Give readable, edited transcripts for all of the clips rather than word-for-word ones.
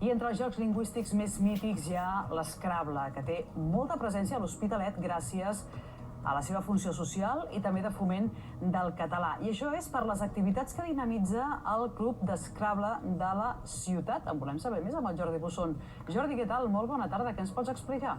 I entre els jocs lingüístics més mítics hi ha l'Scrabble, que té molta presència a l'Hospitalet gràcies a la seva funció social i també de foment del català. I això és per les activitats que dinamitza el Club d'Scrabble de la ciutat. En volem saber més amb el Jordi Busson. Jordi, què tal? Molt bona tarda. Què ens pots explicar?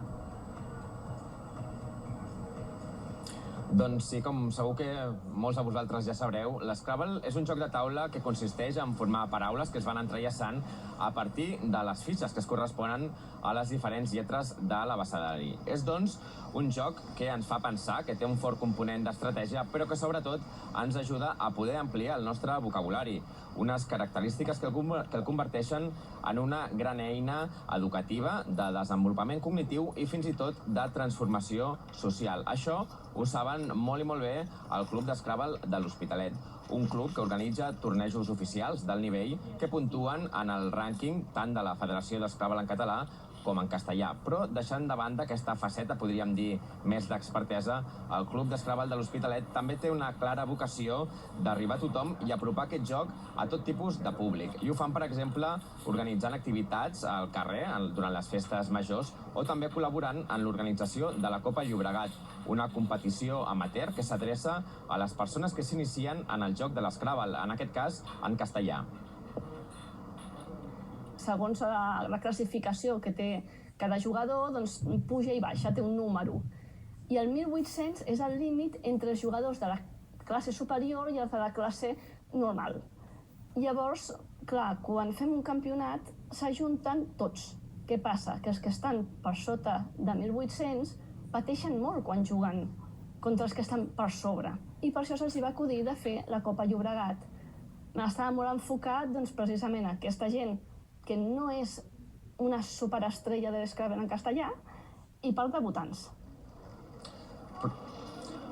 Doncs sí, com segur que molts de vosaltres ja sabreu, l'Scrabble és un joc de taula que consisteix en formar paraules que es van entrellaçant a partir de les fitxes que es corresponen a les diferents lletres de l'abecedari. És, doncs, un joc que ens fa pensar, que té un fort component d'estratègia, però que sobretot ens ajuda a poder ampliar el nostre vocabulari, unes característiques que el converteixen en una gran eina educativa de desenvolupament cognitiu i fins i tot de transformació social. Això ho saben molt i molt bé el Club d'Scrabble de l'Hospitalet, un club que organitza tornejos oficials del nivell que puntuen en el rànquing tant de la Federació d'Scrabble en català com en castellà. Però deixant de banda aquesta faceta, podríem dir, més d'expertesa, el Club d'Scrabble de l'Hospitalet també té una clara vocació d'arribar a tothom i apropar aquest joc a tot tipus de públic. I ho fan, per exemple, organitzant activitats al carrer durant les festes majors o també col·laborant en l'organització de la Copa Llobregat, una competició amateur que s'adreça a les persones que s'inicien en el joc de l'Scrabble, en aquest cas en castellà. Segons la classificació que té cada jugador, doncs puja i baixa, té un número. I el 1.800 és el límit entre els jugadors de la classe superior i els de la classe normal. Llavors, clar, quan fem un campionat s'ajunten tots. Què passa? Que els que estan per sota de 1.800 pateixen molt quan juguen contra els que estan per sobre. I per això se'ls va acudir de fer la Copa Llobregat. Estava molt enfocat, doncs, precisament a aquesta gent que no és una superestrella de l'Scrabble en castellà, i pels debutants.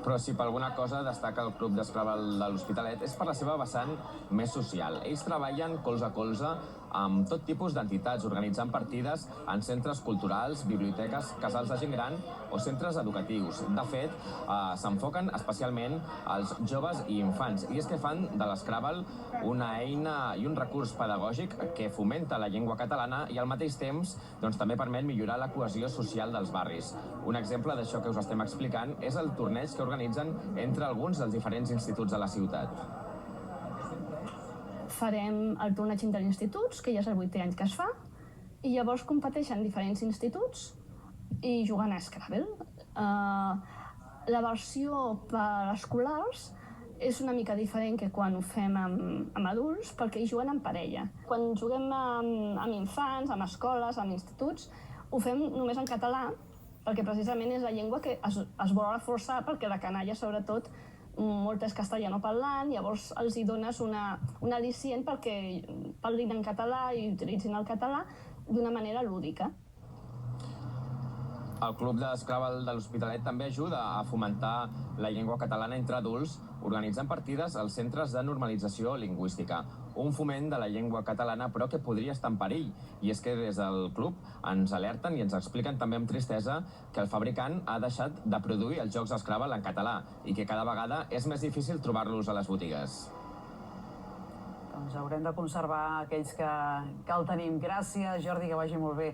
Però si per alguna cosa destaca el Club d'Scrabble de l'Hospitalet és per la seva vessant més social. Ells treballen colze a colze amb tot tipus d'entitats, organitzant partides en centres culturals, biblioteques, casals de gent gran o centres educatius. De fet, s'enfoquen especialment als joves i infants, i és que fan de l'Scrabble una eina i un recurs pedagògic que fomenta la llengua catalana i al mateix temps també permet millorar la cohesió social dels barris. Un exemple d'això que us estem explicant és el torneig que organitzen entre alguns dels diferents instituts de la ciutat. Farem el torneig interinstituts, que ja és el 8è any que es fa, i llavors competeixen diferents instituts i juguen a Scrabble. La versió per escolars és una mica diferent que quan ho fem amb adults, perquè hi juguen en parella. Quan juguem amb infants, amb escoles, amb instituts, ho fem només en català, perquè precisament és la llengua que es vol reforçar, perquè la canalla, sobretot, molta és castellano parlant, llavors els hi dones un al·licient perquè parlin en català i utilitzin el català d'una manera lúdica. El Club d'Scrabble de l'Hospitalet també ajuda a fomentar la llengua catalana entre adults, organitzant partides als centres de normalització lingüística. Un foment de la llengua catalana, però que podria estar en perill. I és que des del club ens alerten i ens expliquen també amb tristesa que el fabricant ha deixat de produir els jocs Scrabble en català i que cada vegada és més difícil trobar-los a les botigues. Doncs haurem de conservar aquells que el tenim. Gràcies, Jordi, que vagi molt bé.